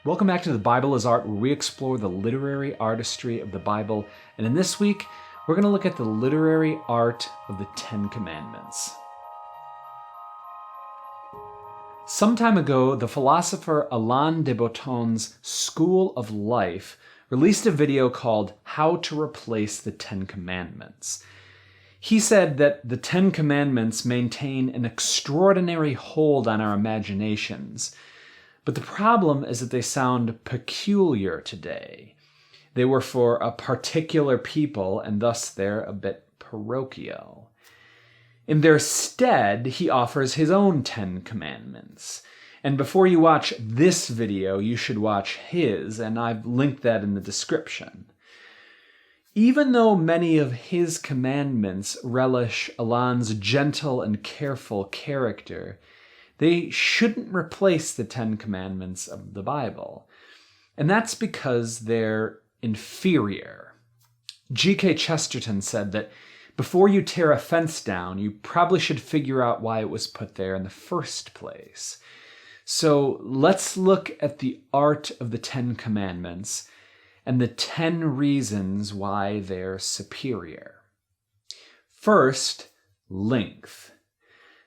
Welcome back to The Bible is Art, where we explore the literary artistry of the Bible. And in this week, we're going to look at the literary art of the Ten Commandments. Some time ago, the philosopher Alain de Botton's School of Life released a video called How to Replace the Ten Commandments. He said that the Ten Commandments maintain an extraordinary hold on our imaginations. But the problem is that they sound peculiar today. They were for a particular people, and thus they're a bit parochial. In their stead, he offers his own 10 Commandments. And before you watch this video, you should watch his, and I've linked that in the description. Even though many of his commandments relish Alain's gentle and careful character, they shouldn't replace the 10 Commandments of the Bible. And that's because they're inferior. G.K. Chesterton said that before you tear a fence down, you probably should figure out why it was put there in the first place. So let's look at the art of the 10 Commandments and the 10 reasons why they're superior. First, length.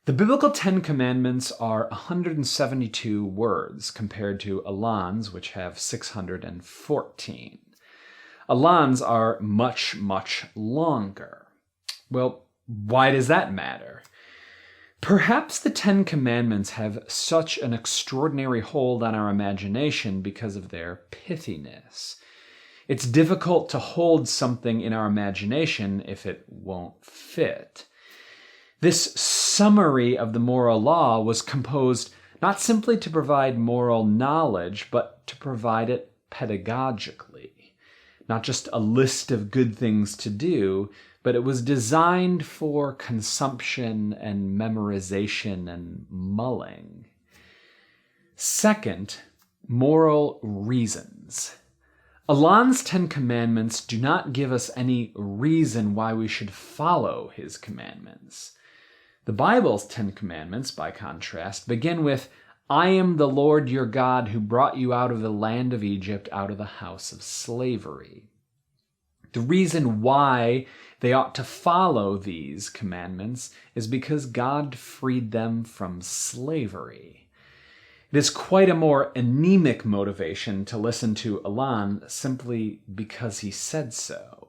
The biblical 10 Commandments are 172 words compared to Alain's, which have 614. Alain's are much, much longer. Well, why does that matter? Perhaps the 10 Commandments have such an extraordinary hold on our imagination because of their pithiness. It's difficult to hold something in our imagination if it won't fit. This summary of the moral law was composed not simply to provide moral knowledge, but to provide it pedagogically. Not just a list of good things to do, but it was designed for consumption and memorization and mulling. Second, moral reasons. Alain's 10 Commandments do not give us any reason why we should follow his commandments. The Bible's 10 Commandments, by contrast, begin with, "I am the Lord your God who brought you out of the land of Egypt, out of the house of slavery." The reason why they ought to follow these commandments is because God freed them from slavery. It is quite a more anemic motivation to listen to Alain simply because he said so.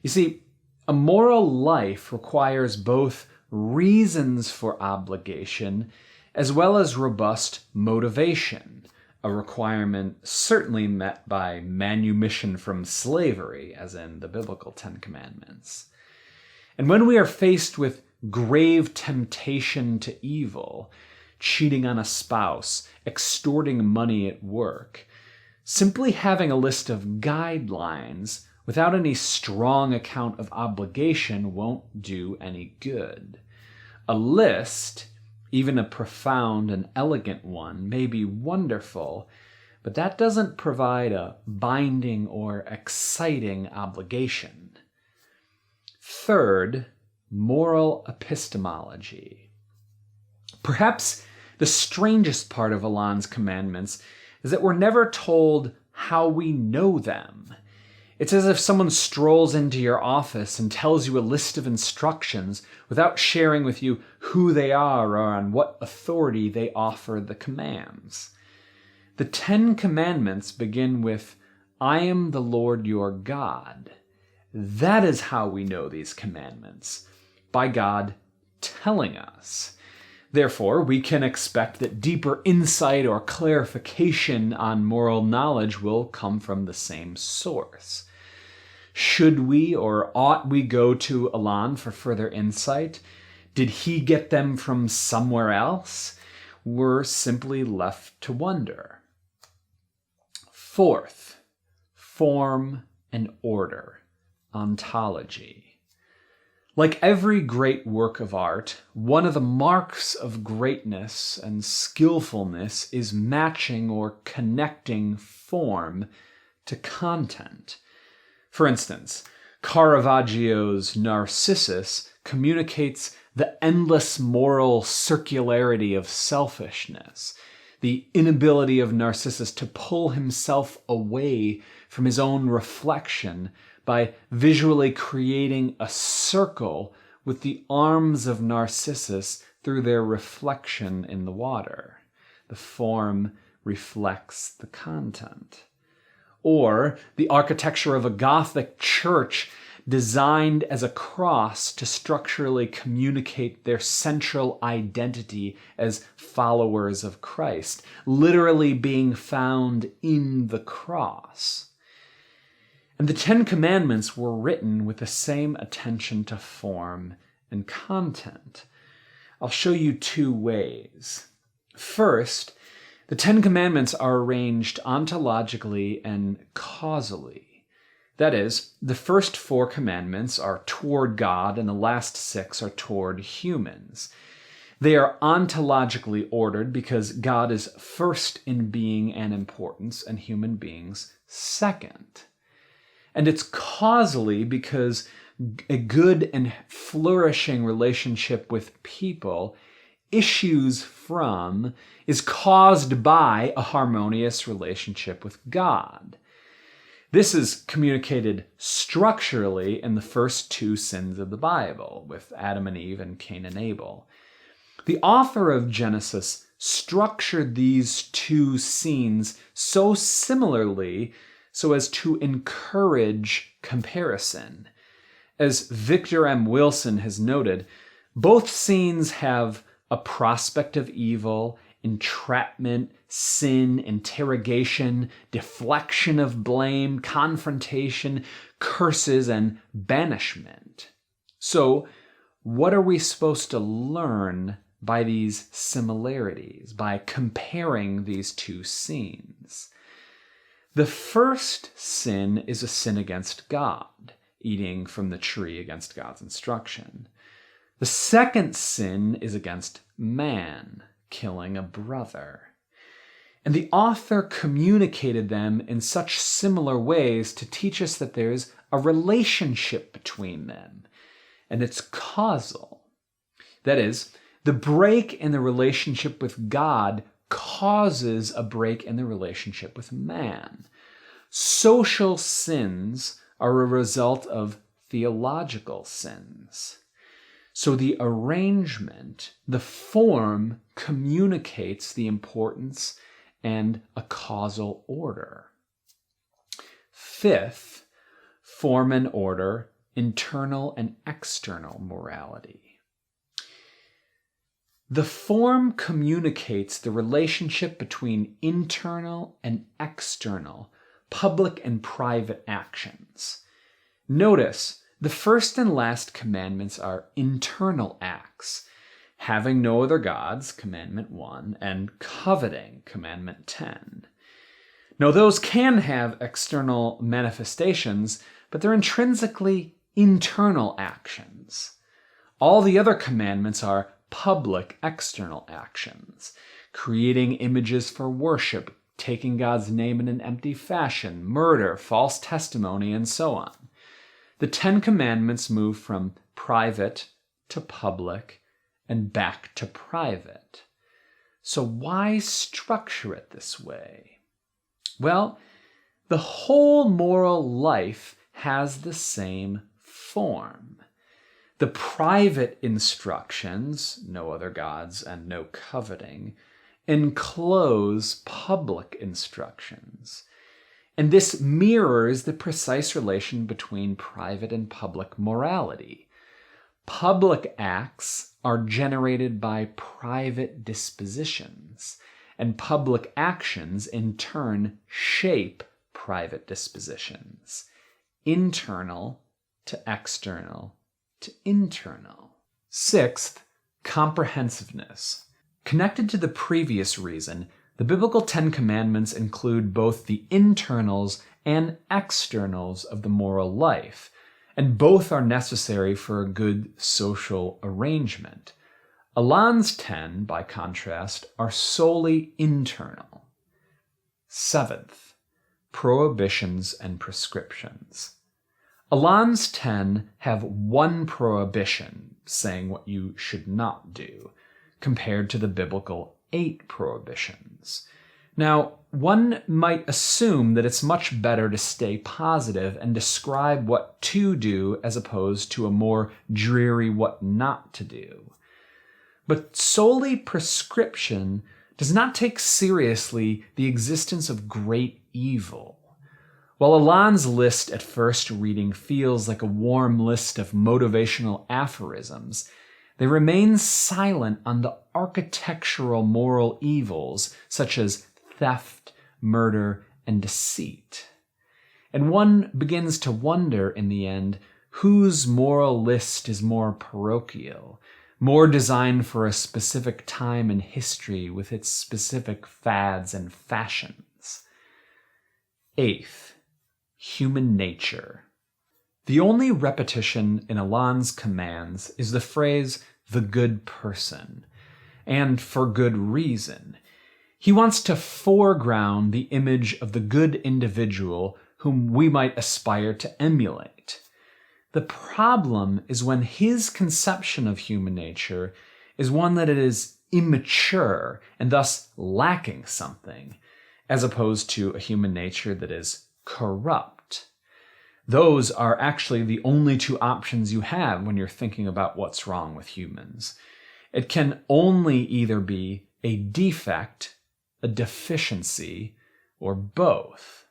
You see, a moral life requires both reasons for obligation as well as robust motivation, a requirement certainly met by manumission from slavery, as in the biblical 10 Commandments. And when we are faced with grave temptation to evil, cheating on a spouse, extorting money at work, simply having a list of guidelines without any strong account of obligation won't do any good. A list, even a profound and elegant one, may be wonderful, but that doesn't provide a binding or exciting obligation. Third, moral epistemology. Perhaps the strangest part of Alain's commandments is that we're never told how we know them. It's as if someone strolls into your office and tells you a list of instructions without sharing with you who they are or on what authority they offer the commands. The 10 Commandments begin with, "I am the Lord your God." That is how we know these commandments, by God telling us. Therefore, we can expect that deeper insight or clarification on moral knowledge will come from the same source. Should we or ought we go to Alain for further insight? Did he get them from somewhere else? We're simply left to wonder. Fourth, form and order, ontology. Like every great work of art, one of the marks of greatness and skillfulness is matching or connecting form to content. For instance, Caravaggio's Narcissus communicates the endless moral circularity of selfishness, the inability of Narcissus to pull himself away from his own reflection by visually creating a circle with the arms of Narcissus through their reflection in the water. The form reflects the content. Or the architecture of a Gothic church designed as a cross to structurally communicate their central identity as followers of Christ, literally being found in the cross. And the Ten Commandments were written with the same attention to form and content. I'll show you two ways. First, the Ten Commandments are arranged ontologically and causally. That is, the first 4 commandments are toward God and the last 6 are toward humans. They are ontologically ordered because God is first in being and importance and human beings second. And it's causally because a good and flourishing relationship with people issues from, is caused by a harmonious relationship with God. This is communicated structurally in the first 2 sins of the Bible, with Adam and Eve and Cain and Abel. The author of Genesis structured these 2 scenes so similarly so as to encourage comparison. As Victor M. Wilson has noted, both scenes have a prospect of evil, entrapment, sin, interrogation, deflection of blame, confrontation, curses, and banishment. So, what are we supposed to learn by these similarities, by comparing these 2 scenes? The first sin is a sin against God, eating from the tree against God's instruction. The second sin is against man, killing a brother. And the author communicated them in such similar ways to teach us that there's a relationship between them, and it's causal. That is, the break in the relationship with God causes a break in the relationship with man. Social sins are a result of theological sins. So the arrangement, the form, communicates the importance and a causal order. Fifth, form and order, internal and external morality. The form communicates the relationship between internal and external, public and private actions. Notice, the first and last commandments are internal acts, having no other gods, commandment 1, and coveting, commandment 10. Now, those can have external manifestations, but they're intrinsically internal actions. All the other commandments are public external actions, creating images for worship, taking God's name in an empty fashion, murder, false testimony, and so on. The 10 Commandments move from private to public and back to private. So why structure it this way? Well, the whole moral life has the same form. The private instructions, no other gods and no coveting, enclose public instructions. And this mirrors the precise relation between private and public morality. Public acts are generated by private dispositions, and public actions in turn shape private dispositions, internal to external to internal. Sixth, comprehensiveness. Connected to the previous reason, the biblical 10 Commandments include both the internals and externals of the moral life, and both are necessary for a good social arrangement. Alain's 10, by contrast, are solely internal. Seventh, prohibitions and prescriptions. Alain's 10 have one prohibition, saying what you should not do, compared to the biblical 8 prohibitions. Now, one might assume that it's much better to stay positive and describe what to do as opposed to a more dreary what not to do. But solely prescription does not take seriously the existence of great evil. While Alain's list at first reading feels like a warm list of motivational aphorisms, they remain silent on the architectural moral evils such as theft, murder, and deceit. And one begins to wonder in the end whose moral list is more parochial, more designed for a specific time in history with its specific fads and fashions. 8th, human nature. The only repetition in Alain's commands is the phrase, the good person, and for good reason. He wants to foreground the image of the good individual whom we might aspire to emulate. The problem is when his conception of human nature is one that it is immature and thus lacking something, as opposed to a human nature that is corrupt. Those are actually the only 2 options you have when you're thinking about what's wrong with humans. It can only either be a defect, a deficiency, or both.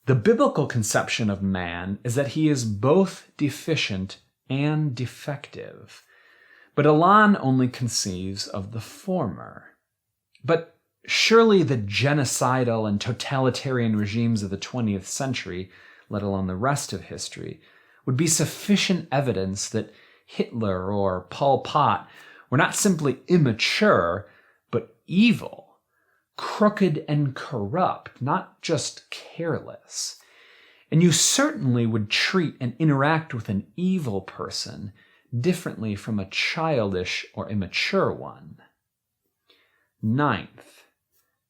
The biblical conception of man is that he is both deficient and defective, but Alain only conceives of the former. But surely the genocidal and totalitarian regimes of the 20th century, let alone the rest of history, would be sufficient evidence that Hitler or Pol Pot were not simply immature, but evil. Crooked and corrupt, not just careless. And you certainly would treat and interact with an evil person differently from a childish or immature one. 9th,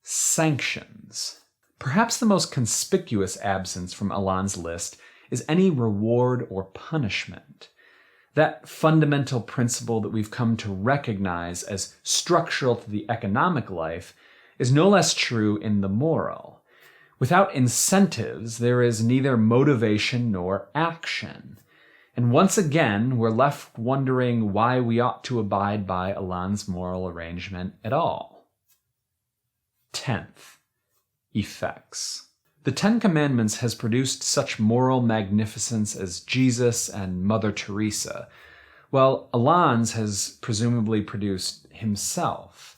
sanctions. Perhaps the most conspicuous absence from Alain's list is any reward or punishment. That fundamental principle that we've come to recognize as structural to the economic life is no less true in the moral. Without incentives, there is neither motivation nor action. And once again, we're left wondering why we ought to abide by Alain's moral arrangement at all. 10th, effects. The 10 Commandments has produced such moral magnificence as Jesus and Mother Teresa, while Alain's has presumably produced himself.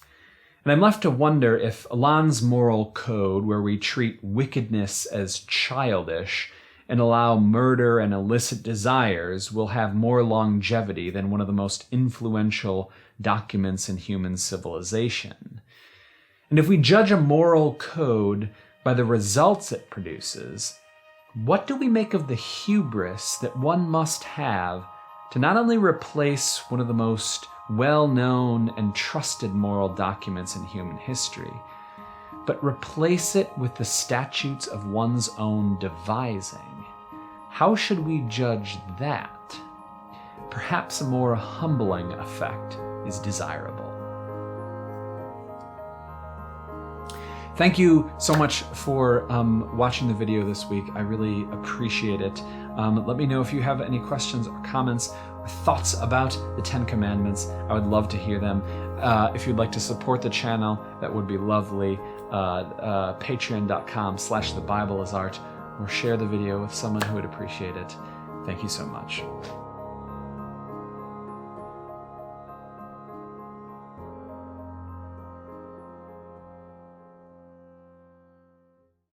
And I'm left to wonder if Alain's moral code, where we treat wickedness as childish and allow murder and illicit desires, will have more longevity than one of the most influential documents in human civilization. And if we judge a moral code by the results it produces, what do we make of the hubris that one must have to not only replace one of the most well-known and trusted moral documents in human history, but replace it with the statutes of one's own devising? How should we judge that? Perhaps a more humbling effect is desirable. Thank you so much for watching the video this week. I really appreciate it. Let me know if you have any questions or comments or thoughts about the 10 Commandments. I would love to hear them. If you'd like to support the channel, that would be lovely. Patreon.com/thebibleisart, or share the video with someone who would appreciate it. Thank you so much.